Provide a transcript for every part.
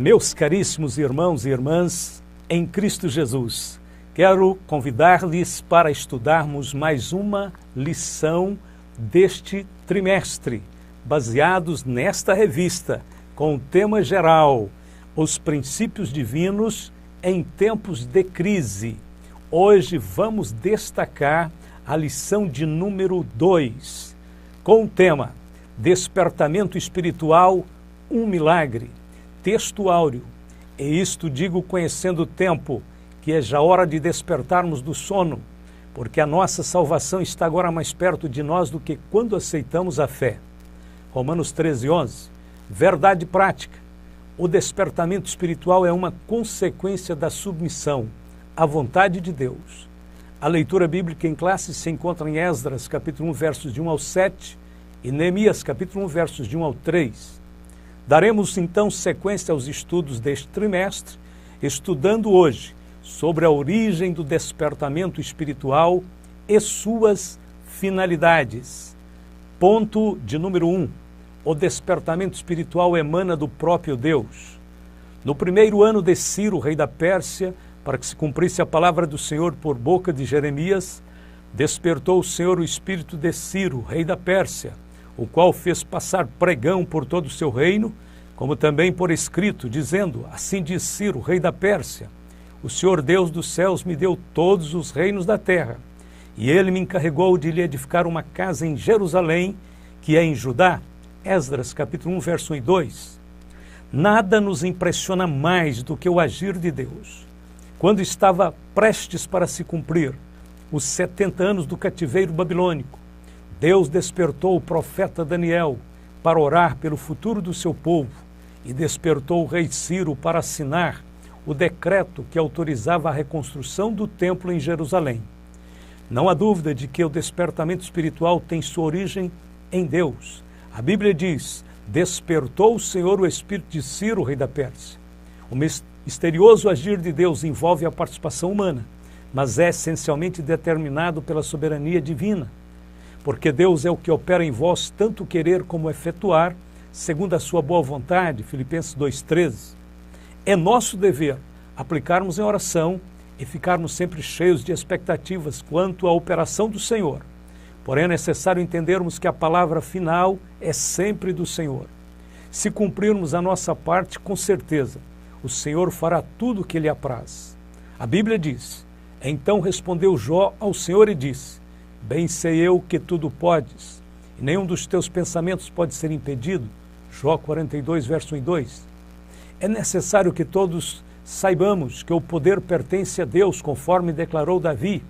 Meus caríssimos irmãos e irmãs, em Cristo Jesus, quero convidar-lhes para estudarmos mais uma lição deste trimestre, baseados nesta revista, com o tema geral, os princípios divinos em tempos de crise. Hoje vamos destacar a lição de número 2, com o tema Despertamento Espiritual, um milagre. Texto áureo, e isto digo conhecendo o tempo, que é já hora de despertarmos do sono, porque a nossa salvação está agora mais perto de nós do que quando aceitamos a fé. Romanos 13:11, verdade prática. O despertamento espiritual é uma consequência da submissão à vontade de Deus. A leitura bíblica em classe se encontra em Esdras, capítulo 1, versos de 1 ao 7, e Neemias, capítulo 1, versos de 1 ao 3. Daremos então sequência aos estudos deste trimestre, estudando hoje sobre a origem do despertamento espiritual e suas finalidades. Ponto de número 1. O despertamento espiritual emana do próprio Deus. No primeiro ano de Ciro, rei da Pérsia, para que se cumprisse a palavra do Senhor por boca de Jeremias, despertou o Senhor o espírito de Ciro, rei da Pérsia, o qual fez passar pregão por todo o seu reino, como também por escrito, dizendo, assim diz Ciro, rei da Pérsia, o Senhor Deus dos céus me deu todos os reinos da terra, e ele me encarregou de lhe edificar uma casa em Jerusalém, que é em Judá. Esdras, capítulo 1, verso 1 e 2. Nada nos impressiona mais do que o agir de Deus. Quando estava prestes para se cumprir os 70 anos do cativeiro babilônico, Deus despertou o profeta Daniel para orar pelo futuro do seu povo e despertou o rei Ciro para assinar o decreto que autorizava a reconstrução do templo em Jerusalém. Não há dúvida de que o despertamento espiritual tem sua origem em Deus. A Bíblia diz, despertou o Senhor o espírito de Ciro, rei da Pérsia. O misterioso agir de Deus envolve a participação humana, mas é essencialmente determinado pela soberania divina. Porque Deus é o que opera em vós tanto querer como efetuar, segundo a sua boa vontade, Filipenses 2,13. É nosso dever aplicarmos em oração e ficarmos sempre cheios de expectativas quanto à operação do Senhor. Porém, é necessário entendermos que a palavra final é sempre do Senhor. Se cumprirmos a nossa parte, com certeza, o Senhor fará tudo o que lhe apraz. A Bíblia diz, então respondeu Jó ao Senhor e disse, bem sei eu que tudo podes, e nenhum dos teus pensamentos pode ser impedido. Jó 42, verso 1 e 2. É necessário que todos saibamos que o poder pertence a Deus, conforme declarou Davi.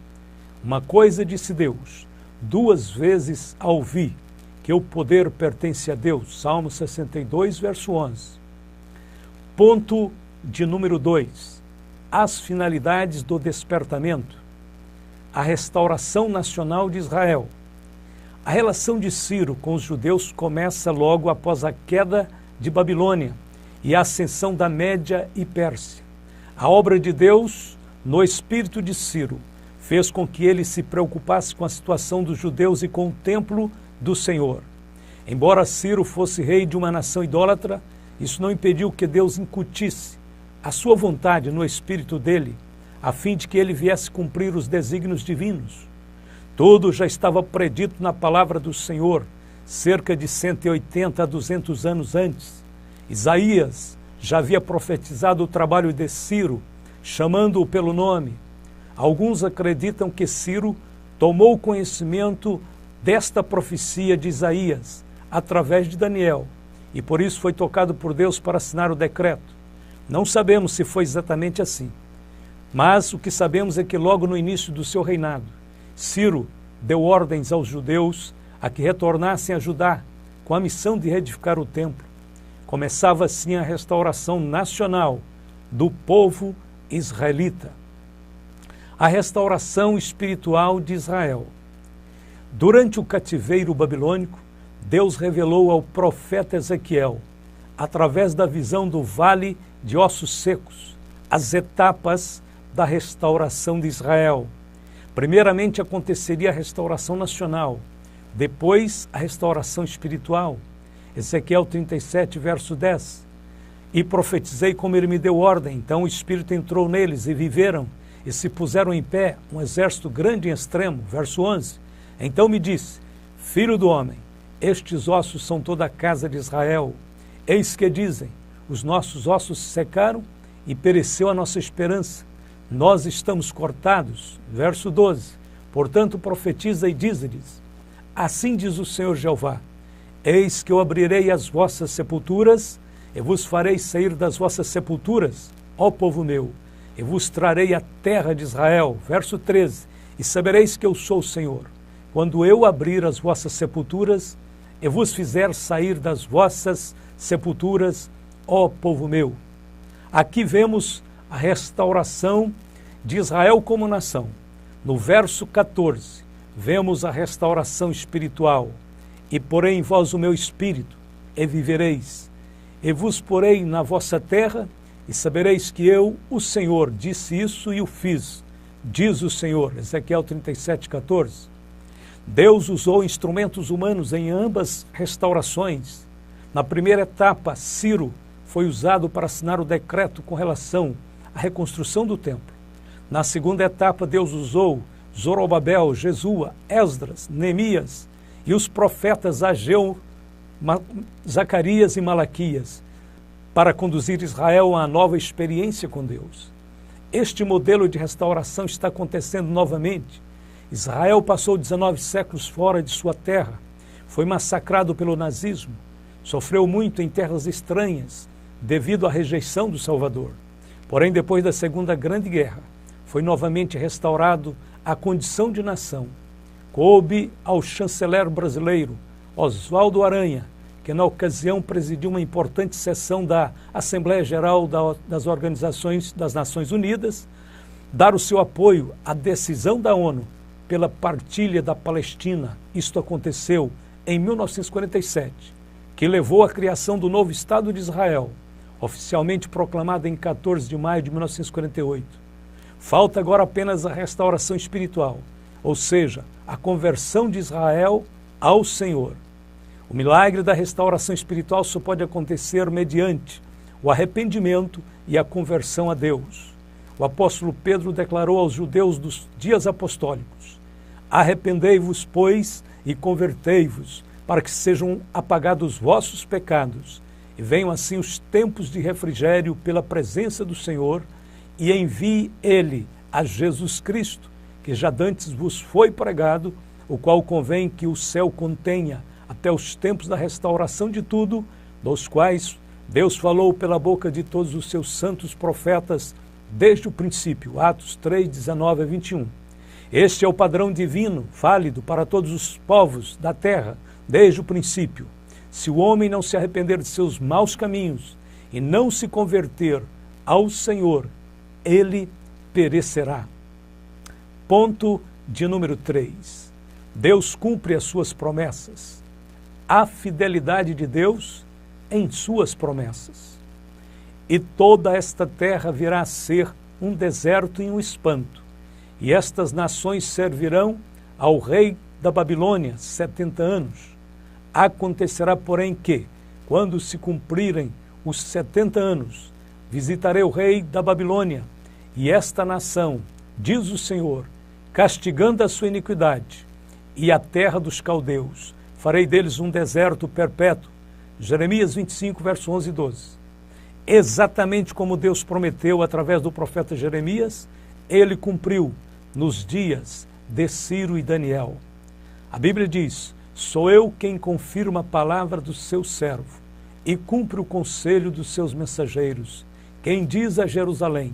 Uma coisa disse Deus, 2 vezes a ouvi, que o poder pertence a Deus. Salmo 62, verso 11. Ponto de número 2. As finalidades do despertamento. A restauração nacional de Israel. A relação de Ciro com os judeus começa logo após a queda de Babilônia e a ascensão da Média e Pérsia. A obra de Deus, no espírito de Ciro, fez com que ele se preocupasse com a situação dos judeus e com o templo do Senhor. Embora Ciro fosse rei de uma nação idólatra, isso não impediu que Deus incutisse a sua vontade no espírito dele, a fim de que ele viesse cumprir os desígnios divinos. Tudo já estava predito na palavra do Senhor, cerca de 180 a 200 anos antes. Isaías já havia profetizado o trabalho de Ciro, chamando-o pelo nome. Alguns acreditam que Ciro tomou conhecimento desta profecia de Isaías, através de Daniel, e por isso foi tocado por Deus para assinar o decreto. Não sabemos se foi exatamente assim. Mas o que sabemos é que logo no início do seu reinado, Ciro deu ordens aos judeus a que retornassem a Judá com a missão de reedificar o templo. Começava assim a restauração nacional do povo israelita. A restauração espiritual de Israel. Durante o cativeiro babilônico, Deus revelou ao profeta Ezequiel, através da visão do vale de ossos secos, as etapas da restauração de Israel. Primeiramente aconteceria a restauração nacional, depois a restauração espiritual. Ezequiel 37, verso 10. E profetizei como ele me deu ordem. Então o Espírito entrou neles e viveram, e se puseram em pé um exército grande e extremo. Verso 11. Então me disse: filho do homem, estes ossos são toda a casa de Israel. Eis que dizem: os nossos ossos se secaram e pereceu a nossa esperança. Nós estamos cortados. Verso 12. Portanto profetiza e diz-lhes: assim diz o Senhor Jeová: eis que eu abrirei as vossas sepulturas e vos farei sair das vossas sepulturas, ó povo meu, e vos trarei a terra de Israel. Verso 13. E sabereis que eu sou o Senhor, quando eu abrir as vossas sepulturas e vos fizer sair das vossas sepulturas, ó povo meu. Aqui vemos a restauração de Israel como nação. No verso 14, vemos a restauração espiritual. E porei em vós o meu espírito, e vivereis. E vos porei na vossa terra, e sabereis que eu, o Senhor, disse isso e o fiz, diz o Senhor. Ezequiel 37:14. Deus usou instrumentos humanos em ambas restaurações. Na primeira etapa, Ciro foi usado para assinar o decreto com relação à reconstrução do templo. Na segunda etapa, Deus usou Zorobabel, Jesua, Esdras, Neemias e os profetas Ageu, Zacarias e Malaquias para conduzir Israel a uma nova experiência com Deus. Este modelo de restauração está acontecendo novamente. Israel passou 19 séculos fora de sua terra, foi massacrado pelo nazismo, sofreu muito em terras estranhas devido à rejeição do Salvador. Porém, depois da Segunda Grande Guerra, foi novamente restaurado à condição de nação. Coube ao chanceler brasileiro Oswaldo Aranha, que na ocasião presidiu uma importante sessão da Assembleia Geral das Organizações das Nações Unidas, dar o seu apoio à decisão da ONU pela partilha da Palestina. Isto aconteceu em 1947, que levou à criação do novo Estado de Israel, oficialmente proclamado em 14 de maio de 1948. Falta agora apenas a restauração espiritual, ou seja, a conversão de Israel ao Senhor. O milagre da restauração espiritual só pode acontecer mediante o arrependimento e a conversão a Deus. O apóstolo Pedro declarou aos judeus dos dias apostólicos: arrependei-vos, pois, e convertei-vos, para que sejam apagados vossos pecados, e venham assim os tempos de refrigério pela presença do Senhor, e envie Ele a Jesus Cristo, que já dantes vos foi pregado, o qual convém que o céu contenha até os tempos da restauração de tudo, dos quais Deus falou pela boca de todos os seus santos profetas desde o princípio. Atos 3, 19 a 21. Este é o padrão divino, válido para todos os povos da terra, desde o princípio. Se o homem não se arrepender de seus maus caminhos e não se converter ao Senhor, ele perecerá. Ponto de número 3. Deus cumpre as suas promessas. A fidelidade de Deus em suas promessas. E toda esta terra virá a ser um deserto e um espanto. E estas nações servirão ao rei da Babilônia 70 anos. Acontecerá, porém, que, quando se cumprirem os 70 anos, visitarei o rei da Babilônia, e esta nação, diz o Senhor, castigando a sua iniquidade, e a terra dos caldeus, farei deles um deserto perpétuo. Jeremias 25, verso 11 e 12. Exatamente como Deus prometeu através do profeta Jeremias, ele cumpriu nos dias de Ciro e Daniel. A Bíblia diz: sou eu quem confirma a palavra do seu servo e cumpre o conselho dos seus mensageiros. Quem diz a Jerusalém: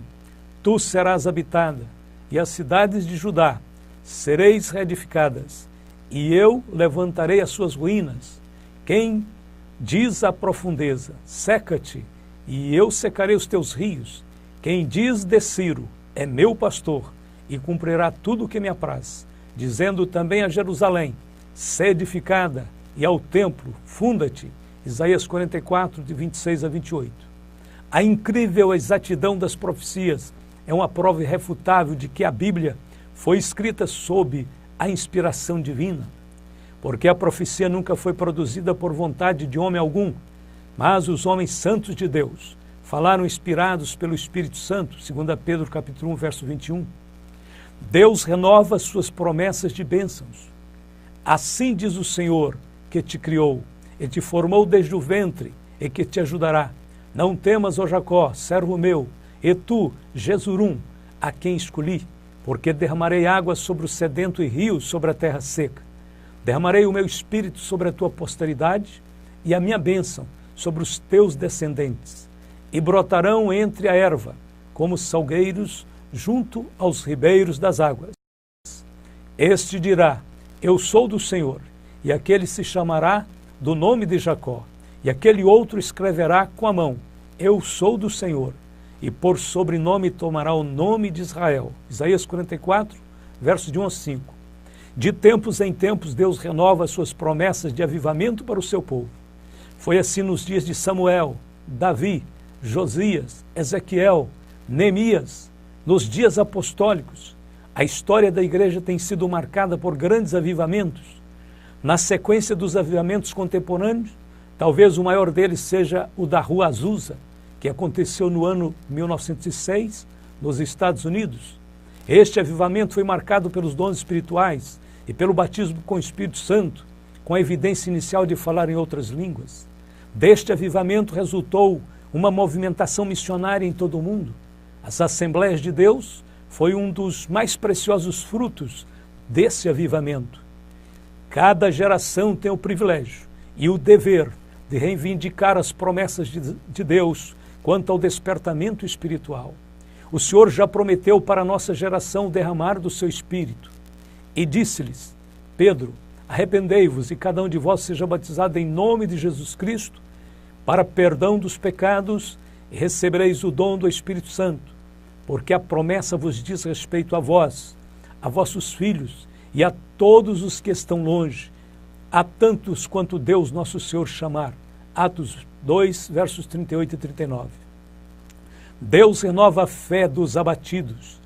tu serás habitada, e as cidades de Judá sereis reedificadas, e eu levantarei as suas ruínas. Quem diz à profundeza: seca-te, e eu secarei os teus rios. Quem diz de Ciro: é meu pastor, e cumprirá tudo o que me apraz. Dizendo também a Jerusalém: sê edificada, e ao templo: funda-te. Isaías 44, de 26 a 28. A incrível exatidão das profecias é uma prova irrefutável de que a Bíblia foi escrita sob a inspiração divina, porque a profecia nunca foi produzida por vontade de homem algum, mas os homens santos de Deus falaram inspirados pelo Espírito Santo, 2 Pedro capítulo 1, verso 21. Deus renova suas promessas de bênçãos. Assim diz o Senhor que te criou, e te formou desde o ventre, e que te ajudará. Não temas, ó Jacó, servo meu, e tu, Jesurum, a quem escolhi, porque derramarei água sobre o sedento e rios sobre a terra seca. Derramarei o meu espírito sobre a tua posteridade e a minha bênção sobre os teus descendentes. E brotarão entre a erva, como salgueiros junto aos ribeiros das águas. Este dirá, eu sou do Senhor, e aquele se chamará do nome de Jacó, e aquele outro escreverá com a mão, eu sou do Senhor, e por sobrenome tomará o nome de Israel. Isaías 44, versos de 1 a 5. De tempos em tempos Deus renova suas promessas de avivamento para o seu povo. Foi assim nos dias de Samuel, Davi, Josias, Ezequiel, Neemias, nos dias apostólicos. A história da igreja tem sido marcada por grandes avivamentos. Na sequência dos avivamentos contemporâneos, talvez o maior deles seja o da Rua Azusa, que aconteceu no ano 1906, nos Estados Unidos. Este avivamento foi marcado pelos dons espirituais e pelo batismo com o Espírito Santo, com a evidência inicial de falar em outras línguas. Deste avivamento resultou uma movimentação missionária em todo o mundo. As Assembleias de Deus foi um dos mais preciosos frutos desse avivamento. Cada geração tem o privilégio e o dever de reivindicar as promessas de Deus quanto ao despertamento espiritual. O Senhor já prometeu para a nossa geração derramar do seu Espírito. E disse-lhes, Pedro, arrependei-vos e cada um de vós seja batizado em nome de Jesus Cristo para perdão dos pecados e recebereis o dom do Espírito Santo, porque a promessa vos diz respeito a vós, a vossos filhos e a todos os que estão longe, a tantos quanto Deus nosso Senhor chamar. Atos 2, versos 38 e 39. Deus renova a fé dos abatidos.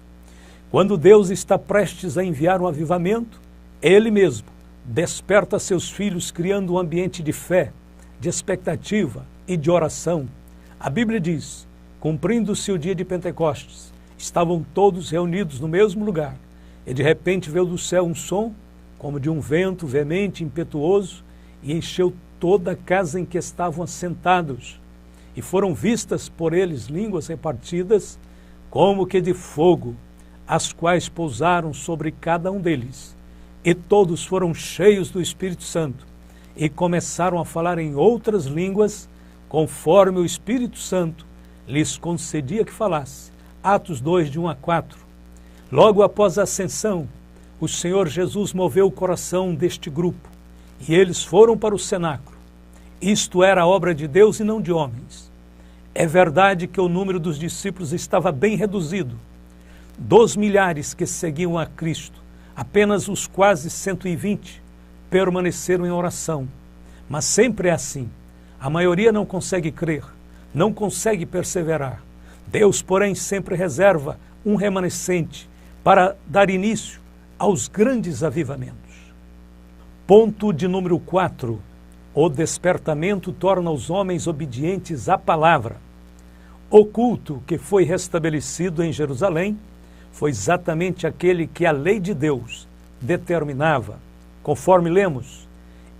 Quando Deus está prestes a enviar um avivamento, Ele mesmo desperta seus filhos criando um ambiente de fé, de expectativa e de oração. A Bíblia diz, cumprindo-se o dia de Pentecostes, estavam todos reunidos no mesmo lugar, e de repente veio do céu um som, como de um vento veemente, impetuoso, e encheu toda a casa em que estavam assentados, e foram vistas por eles línguas repartidas, como que de fogo, as quais pousaram sobre cada um deles. E todos foram cheios do Espírito Santo, e começaram a falar em outras línguas, conforme o Espírito Santo lhes concedia que falasse. Atos 2, de 1 a 4. Logo após a ascensão, o Senhor Jesus moveu o coração deste grupo, e eles foram para o cenáculo. Isto era a obra de Deus e não de homens. É verdade que o número dos discípulos estava bem reduzido. Dos milhares que seguiam a Cristo, apenas os quase 120 permaneceram em oração. Mas sempre é assim. A maioria não consegue crer, não consegue perseverar. Deus, porém, sempre reserva um remanescente para dar início aos grandes avivamentos. Ponto de número 4. O despertamento torna os homens obedientes à palavra. O culto que foi restabelecido em Jerusalém foi exatamente aquele que a lei de Deus determinava. Conforme lemos,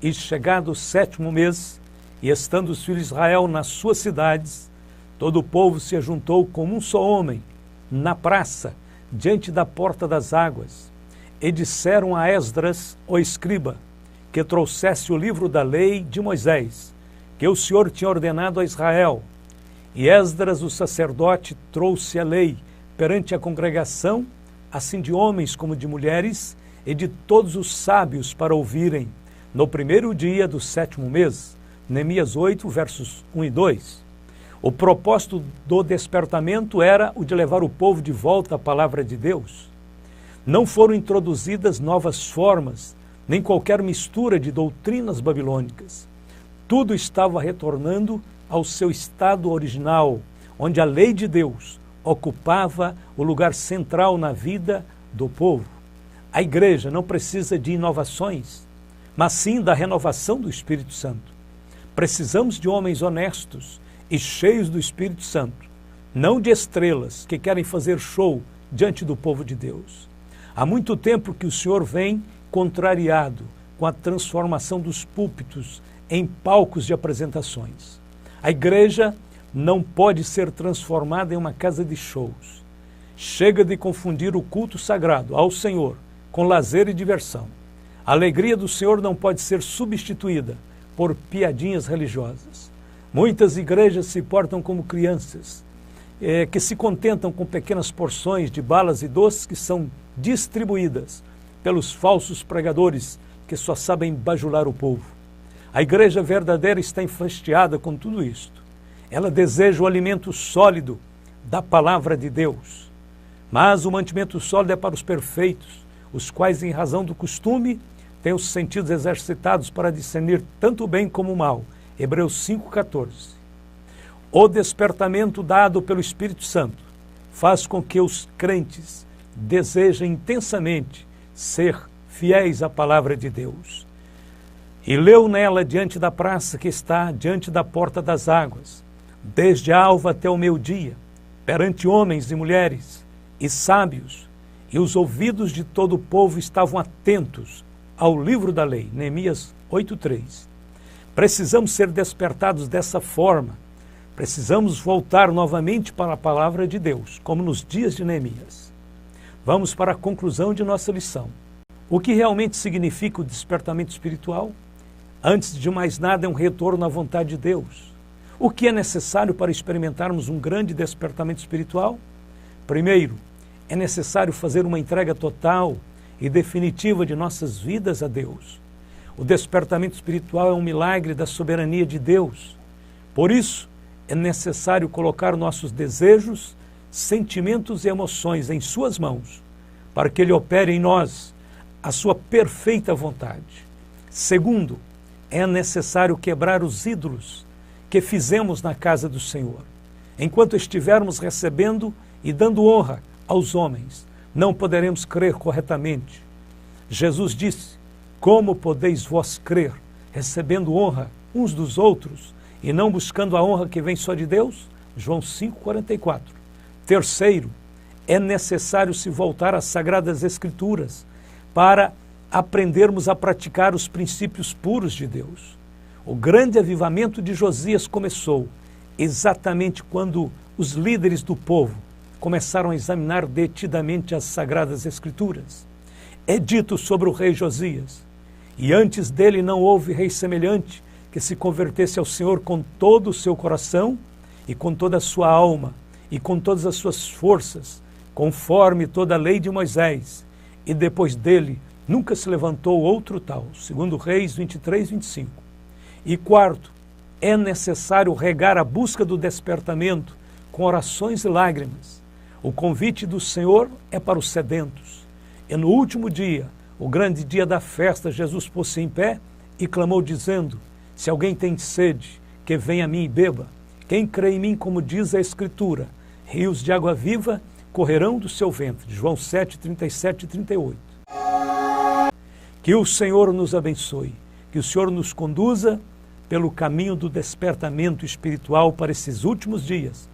e chegado o 7º mês, e estando os filhos de Israel nas suas cidades, todo o povo se ajuntou como um só homem, na praça, diante da porta das águas, e disseram a Esdras, o escriba, que trouxesse o livro da lei de Moisés, que o Senhor tinha ordenado a Israel. E Esdras, o sacerdote, trouxe a lei perante a congregação, assim de homens como de mulheres, e de todos os sábios para ouvirem, no primeiro dia do 7º mês, Neemias 8, versos 1 e 2. O propósito do despertamento era o de levar o povo de volta à palavra de Deus. Não foram introduzidas novas formas, nem qualquer mistura de doutrinas babilônicas. Tudo estava retornando ao seu estado original, onde a lei de Deus ocupava o lugar central na vida do povo. A igreja não precisa de inovações, mas sim da renovação do Espírito Santo. Precisamos de homens honestos e cheios do Espírito Santo, não de estrelas que querem fazer show diante do povo de Deus. Há muito tempo que o Senhor vem contrariado com a transformação dos púlpitos em palcos de apresentações. A igreja não pode ser transformada em uma casa de shows. Chega de confundir o culto sagrado ao Senhor com lazer e diversão. A alegria do Senhor não pode ser substituída por piadinhas religiosas. Muitas igrejas se portam como crianças, que se contentam com pequenas porções de balas e doces que são distribuídas pelos falsos pregadores que só sabem bajular o povo. A igreja verdadeira está enfastiada com tudo isto. Ela deseja o alimento sólido da palavra de Deus. Mas o mantimento sólido é para os perfeitos, os quais, em razão do costume, têm os sentidos exercitados para discernir tanto o bem como o mal. Hebreus 5,14. O despertamento dado pelo Espírito Santo faz com que os crentes desejem intensamente ser fiéis à palavra de Deus. E leu nela diante da praça que está diante da porta das águas, desde a alva até o meio-dia, perante homens e mulheres e sábios, e os ouvidos de todo o povo estavam atentos ao livro da lei. Neemias 8,3. Precisamos ser despertados dessa forma. Precisamos voltar novamente para a palavra de Deus, como nos dias de Neemias. Vamos para a conclusão de nossa lição. O que realmente significa o despertamento espiritual? Antes de mais nada, é um retorno à vontade de Deus. O que é necessário para experimentarmos um grande despertamento espiritual? Primeiro, é necessário fazer uma entrega total e definitiva de nossas vidas a Deus. O despertamento espiritual é um milagre da soberania de Deus. Por isso, é necessário colocar nossos desejos, sentimentos e emoções em suas mãos, para que Ele opere em nós a sua perfeita vontade. Segundo, é necessário quebrar os ídolos que fizemos na casa do Senhor. Enquanto estivermos recebendo e dando honra aos homens, não poderemos crer corretamente. Jesus disse: como podeis vós crer, recebendo honra uns dos outros e não buscando a honra que vem só de Deus? João 5,44. Terceiro, é necessário se voltar às Sagradas Escrituras para aprendermos a praticar os princípios puros de Deus. O grande avivamento de Josias começou exatamente quando os líderes do povo começaram a examinar detidamente as Sagradas Escrituras. É dito sobre o rei Josias: e antes dele não houve rei semelhante que se convertesse ao Senhor com todo o seu coração e com toda a sua alma e com todas as suas forças, conforme toda a lei de Moisés, e depois dele nunca se levantou outro tal. Segundo Reis 23:25. E quarto, é necessário regar a busca do despertamento com orações e lágrimas. O convite do Senhor é para os sedentos. E no último dia, o grande dia da festa, Jesus pôs-se em pé e clamou dizendo: se alguém tem sede, que venha a mim e beba. Quem crê em mim, como diz a Escritura, rios de água viva correrão do seu ventre. João 7:37 e 38. Que o Senhor nos abençoe, que o Senhor nos conduza pelo caminho do despertamento espiritual para esses últimos dias,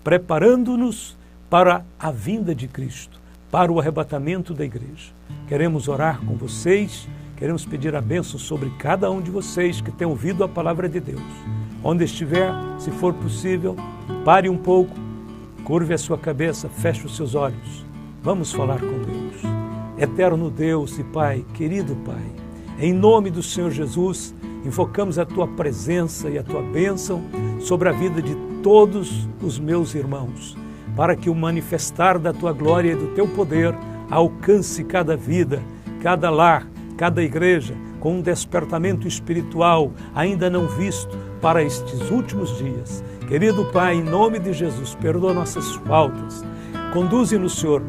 preparando-nos para a vinda de Cristo, para o arrebatamento da igreja. Queremos orar com vocês, queremos pedir a bênção sobre cada um de vocês que tem ouvido a palavra de Deus. Onde estiver, se for possível, pare um pouco, curve a sua cabeça, feche os seus olhos. Vamos falar com Deus. Eterno Deus e Pai, querido Pai, em nome do Senhor Jesus, invocamos a Tua presença e a Tua bênção sobre a vida de todos os meus irmãos, para que o manifestar da Tua glória e do Teu poder alcance cada vida, cada lar, cada igreja, com um despertamento espiritual ainda não visto para estes últimos dias. Querido Pai, em nome de Jesus, perdoa nossas faltas, conduze-nos, Senhor,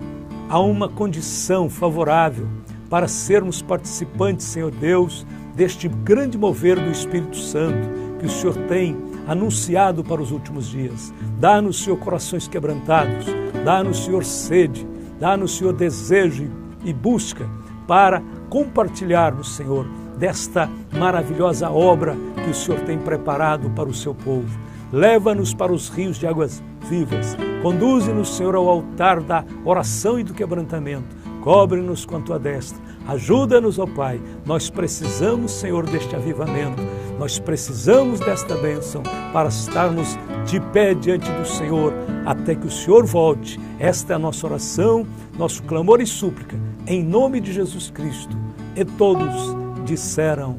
a uma condição favorável para sermos participantes, Senhor Deus, deste grande mover do Espírito Santo que o Senhor tem anunciado para os últimos dias. Dá-nos, Senhor, corações quebrantados, dá-nos, Senhor, sede, dá-nos, Senhor, desejo e busca para compartilharmos, Senhor, desta maravilhosa obra que o Senhor tem preparado para o seu povo. Leva-nos para os rios de águas vivas. Conduze-nos, Senhor, ao altar da oração e do quebrantamento. Cobre-nos com a tua destra. Ajuda-nos, ó Pai. Nós precisamos, Senhor, deste avivamento. Nós precisamos desta bênção para estarmos de pé diante do Senhor até que o Senhor volte. Esta é a nossa oração, nosso clamor e súplica, em nome de Jesus Cristo. E todos disseram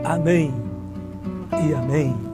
amém e amém.